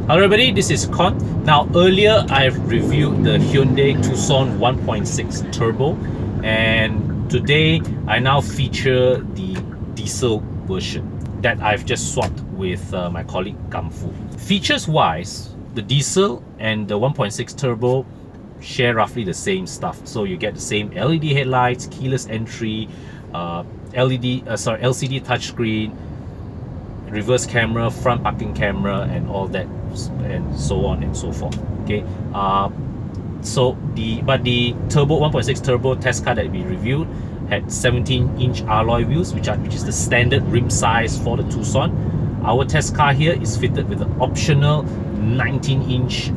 Hello everybody, this is Con. Now earlier I've reviewed the Hyundai Tucson 1.6 Turbo, and today I now feature the diesel version that I've just swapped with my colleague Gamfu. Features wise, the diesel and the 1.6 Turbo share roughly the same stuff. So you get the same LED headlights, keyless entry, LCD touchscreen, reverse camera, front parking camera, and all that, and so on and so forth. Okay, but the turbo 1.6 turbo test car that we reviewed had 17-inch alloy wheels, which is the standard rim size for the Tucson. Our test car here is fitted with an optional 19-inch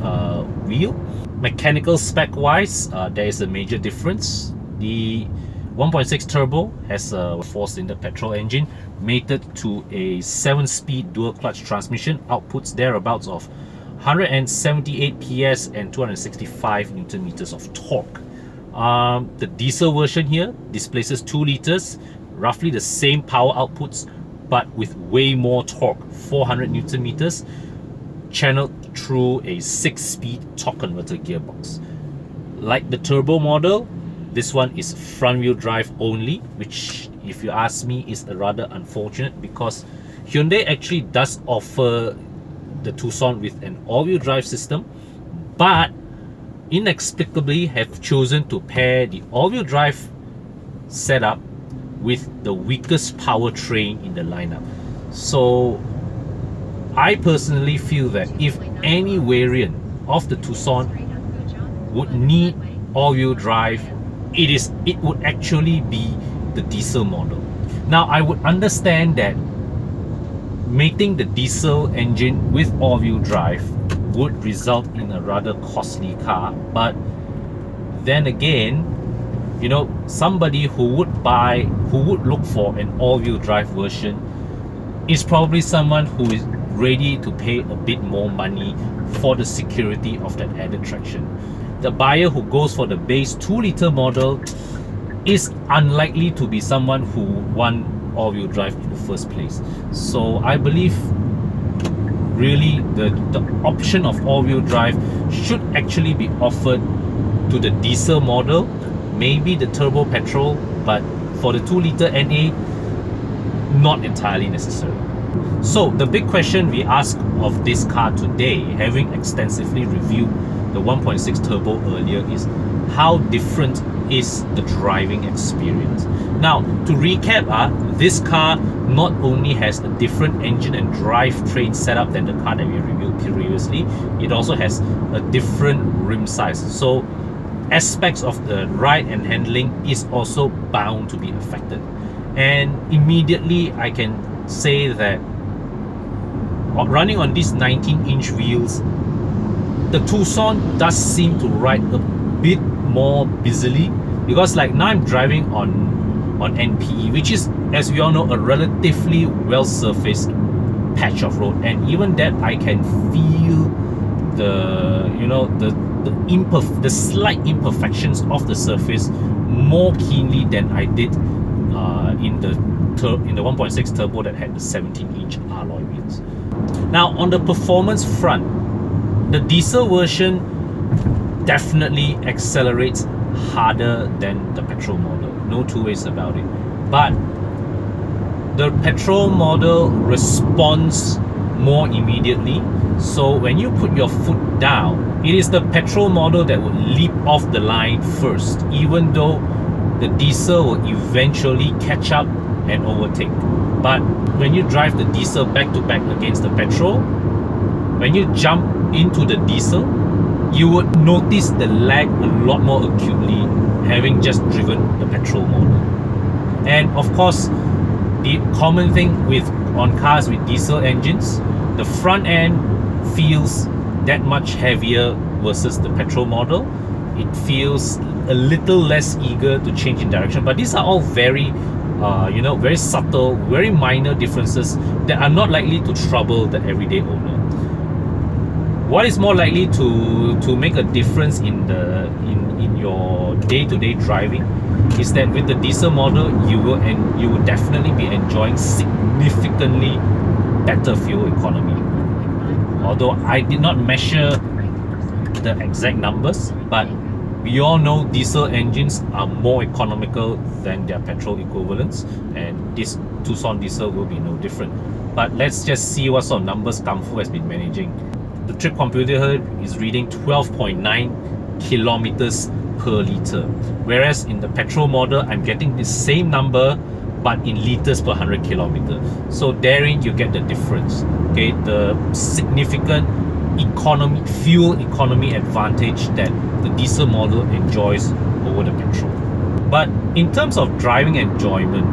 wheel. Mechanical spec wise, there is a major difference. The 1.6 turbo has a 4-cylinder petrol engine mated to a 7-speed dual clutch transmission, outputs thereabouts of 178 PS and 265 Newton meters of torque. The diesel version here displaces 2 liters, roughly the same power outputs, but with way more torque, 400 Newton meters, channeled through a 6-speed torque converter gearbox. Like the turbo model, this one is front-wheel drive only, which, if you ask me, is rather unfortunate because Hyundai actually does offer the Tucson with an all-wheel drive system, but inexplicably have chosen to pair the all-wheel drive setup with the weakest powertrain in the lineup. So I personally feel that if any variant of the Tucson would need all-wheel drive, it would actually be the diesel model. Now I would understand that mating the diesel engine with all-wheel drive would result in a rather costly car, but then again, you know, somebody who would look for an all-wheel drive version is probably someone who is ready to pay a bit more money for the security of that added traction. The buyer who goes for the base 2-liter model is unlikely to be someone who want all-wheel drive in the first place. So I believe really the option of all-wheel drive should actually be offered to the diesel model, maybe the turbo petrol, but for the 2-liter NA, not entirely necessary. So the big question we ask of this car today, having extensively reviewed the 1.6 turbo earlier, is how different is the driving experience. Now, to recap, this car not only has a different engine and drivetrain setup than the car that we reviewed previously, it also has a different rim size. So aspects of the ride and handling is also bound to be affected. And immediately I can say that running on these 19-inch wheels, the Tucson does seem to ride a bit more busily, because like now I'm driving on NPE, which is, as we all know, a relatively well-surfaced patch of road, and even that I can feel the slight imperfections of the surface more keenly than I did in the 1.6 turbo that had the 17-inch alloy wheels. Now on the performance front, the diesel version definitely accelerates harder than the petrol model, no two ways about it. But the petrol model responds more immediately, so when you put your foot down, it is the petrol model that will leap off the line first, even though the diesel will eventually catch up and overtake. But when you drive the diesel back to back against the petrol, when you jump into the diesel, you would notice the lag a lot more acutely, having just driven the petrol model. And of course, the common thing on cars with diesel engines, the front end feels that much heavier versus the petrol model. It feels a little less eager to change in direction, but these are all very very subtle, very minor differences that are not likely to trouble the everyday owner. What is more likely to make a difference in your day-to-day driving is that with the diesel model, you will definitely be enjoying significantly better fuel economy. Although I did not measure the exact numbers, but we all know diesel engines are more economical than their petrol equivalents, and this Tucson diesel will be no different. But let's just see what sort of numbers Kung Fu has been managing. The trip computer here is reading 12.9 kilometers per liter, whereas in the petrol model I'm getting the same number but in liters per 100 kilometer. So therein you get the difference. Okay, the significant fuel economy advantage that the diesel model enjoys over the petrol. But in terms of driving enjoyment,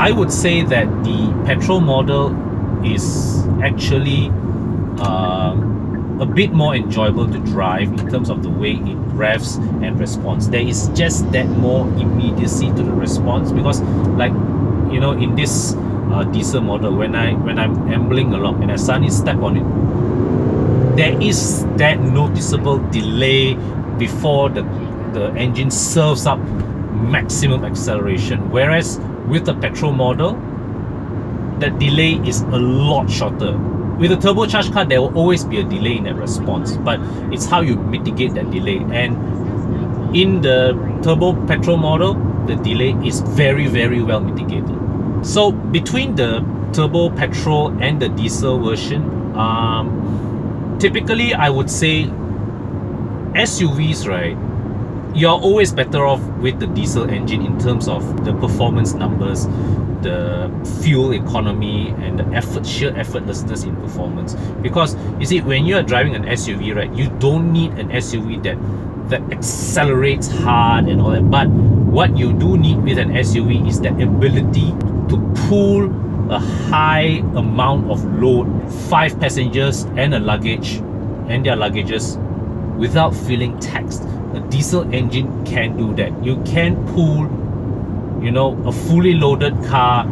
I would say that the petrol model is actually a bit more enjoyable to drive in terms of the way it revs and responds. There is just that more immediacy to the response, because, like, you know, in this diesel model, when I'm ambling along and I suddenly step on it, there is that noticeable delay before the engine serves up maximum acceleration. Whereas with the petrol model, the delay is a lot shorter. With a turbocharged car, there will always be a delay in that response, but it's how you mitigate that delay. And in the turbo petrol model, the delay is very, very well mitigated. So between the turbo petrol and the diesel version, typically I would say SUVs, right, you're always better off with the diesel engine in terms of the performance numbers, the fuel economy, and the sheer effortlessness in performance. Because you see, when you're driving an SUV, right, you don't need an SUV that accelerates hard and all that. But what you do need with an SUV is the ability to pull a high amount of load, 5 passengers and a luggage and their luggages, without feeling taxed. A diesel engine can do that. You can pull, you know, a fully loaded car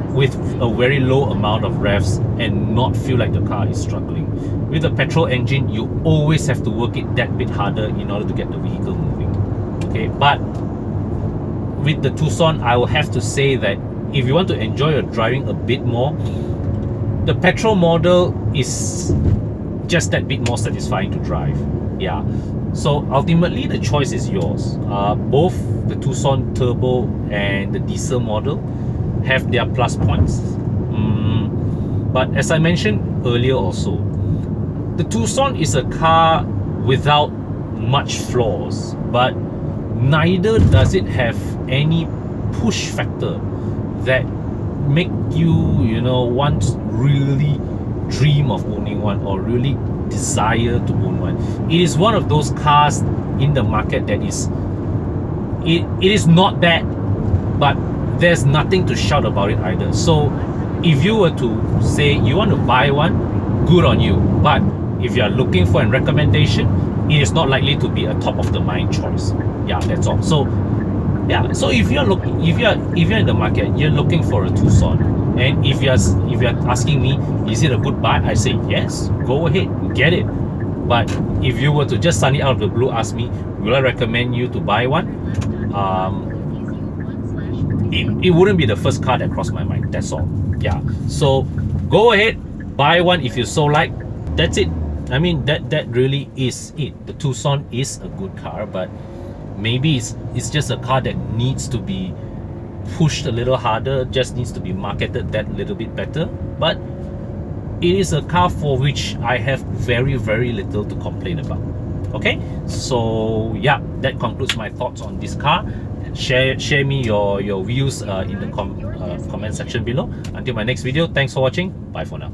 with a very low amount of revs and not feel like the car is struggling. With a petrol engine, you always have to work it that bit harder in order to get the vehicle moving. Okay, but with the Tucson, I will have to say that if you want to enjoy your driving a bit more, the petrol model is just that bit more satisfying to drive. Yeah. So ultimately the choice is yours. Both the Tucson Turbo and the diesel model have their plus points. But as I mentioned earlier also, the Tucson is a car without much flaws, but neither does it have any push factor that make you, you know, want really dream of owning one or really desire to own one. It is one of those cars in the market that is, it is not bad, but there's nothing to shout about it either. So if you were to say you want to buy one, good on you. But if you are looking for a recommendation, it is not likely to be a top of the mind choice. Yeah, that's all. So yeah, so if you're in the market, you're looking for a Tucson, and if you're asking me, is it a good buy? I say yes, go ahead, get it. But if you were to just suddenly out of the blue ask me, will I recommend you to buy one? It wouldn't be the first car that crossed my mind. That's all. Yeah. So go ahead, buy one if you so like. That's it. I mean, that really is it. The Tucson is a good car, but maybe it's just a car that needs to be pushed a little harder, just needs to be marketed that little bit better. But it is a car for which I have very, very little to complain about. Okay, so yeah, that concludes my thoughts on this car. Share me your views in the comment section below. Until my next video, thanks for watching. Bye for now.